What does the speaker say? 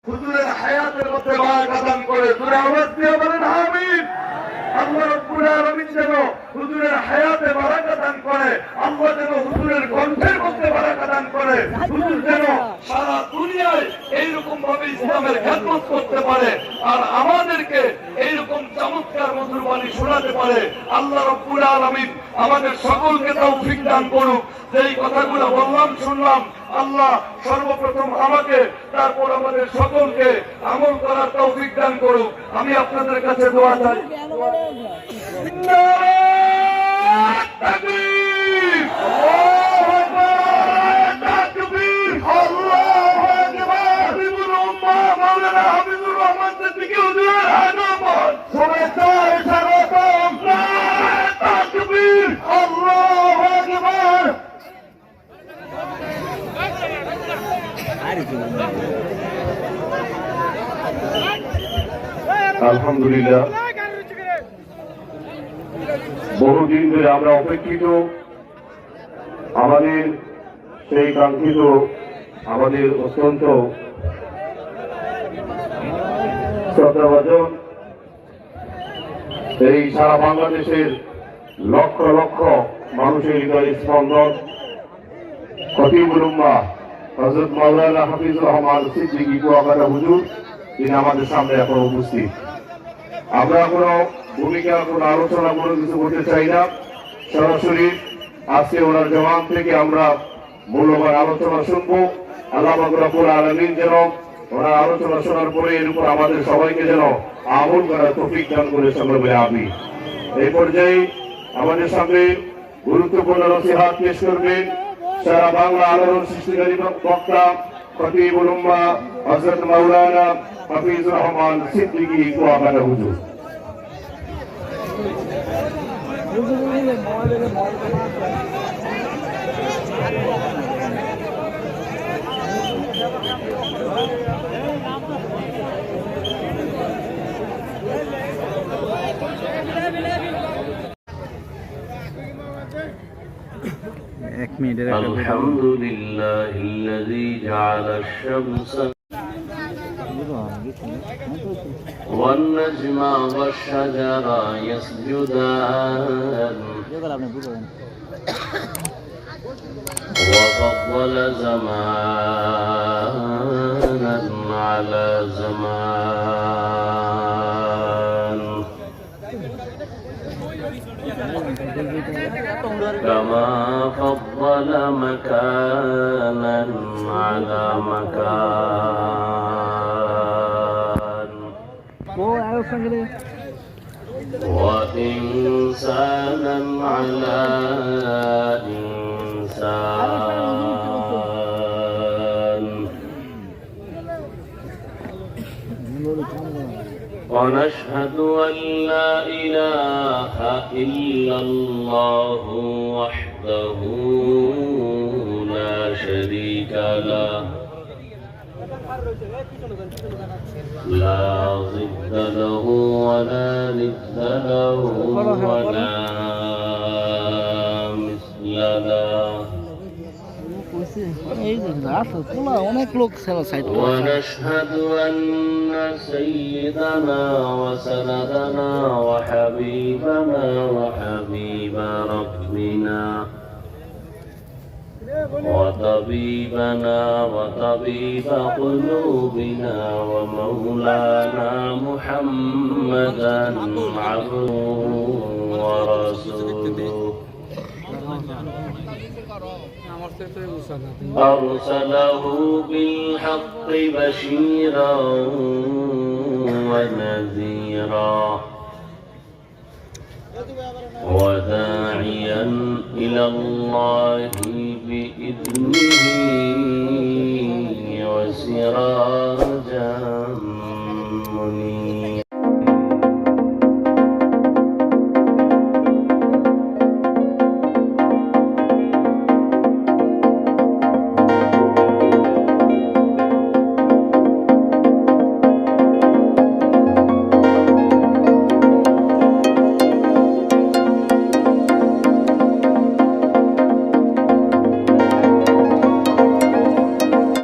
হুজুরের হায়াতের মধ্যে বারাকা দান করে সূরা আওয়াজ দিয়ে বলেন আমিন। আল্লাহ রাব্বুল আলামিন যেন হুজুরের হায়াতে বারাকা দান করে, আল্লাহ যেন হুজুরের কণ্ঠের মধ্যে বারাকা দান করে, হুজুর যেন সারা দুনিয়ায় এইরকম ভাবে ইসলামের খেদমত করতে পারে আর আমাদেরকে এইরকম চমৎকার মধুর বাণী শোনাতে পারে। আল্লাহ রাব্বুল আলামিন আমাদের সকলকে তৌফিক দান করুক। যেই কথাগুলো বললাম শুনলাম, আল্লাহ সর্বপ্রথম আমাকে তারপর আমাদের সকলকে আমল করার তৌফিক দান করুক। আমি আপনাদের কাছে দোয়া চাই। আলহামদুলিল্লাহ, বহুদিন ধরে আমরা অপেক্ষিত আমাদের সেই কাঙ্ক্ষিত আমাদের অত্যন্ত শ্রদ্ধাভাজন এই সারা বাংলাদেশের লক্ষ লক্ষ মানুষের হৃদয় স্পন্দন খতিবুল উম্মাহ হযরত মাওলানা হাফিজুর রহমান সিদ্দিকী কুয়াকাটা হুজুর, তিনি আমাদের সামনে এখন উপস্থিত। আমরা কোনো ভূমিকা, কোনো আলোচনা, কোনো কিছু করতে চাই না। সরাসরি আজকে ওনার জবান থেকে আমরা মূল্যবান আলোচনা শুনবো। আল্লাহ রাব্বুল আলামিন যেন ওনার আলোচনা শোনার পরে এর উপর আমাদের সবাইকে যেন আমল করার তৌফিক দান করে সকলে বলে আমিন। এই পর্যায়ে আমাদের সামনে গুরুত্বপূর্ণ নসিহত পেশ করবেন সারা বাংলা আলোড়ন সৃষ্টিকারী বক্তা খতিবুল উম্মাহ হযরত মাওলানা হাফিজুর রহমান সিদ্দিকী কুয়াকাটা হুজুর। الحمد لله الذي جعل الشمس والنجم والشجر يسجدان وفضل زمانا على زمان كما فضل مكانا على مكان وإنسانا على إنسان ونشهد أن لا إله إلا الله وحده لا شريك له لا ضد له ولا ند له ولا مثل له ونشهد أن سيدنا وسندنا وحبيبنا وحبيب ربنا وطبيبنا وطبيب قلوبنا ومولانا محمدا عبده ورسوله أرسله بالحق بشيرا ونذيرا وداعيا إلى الله بإذنه وسراجا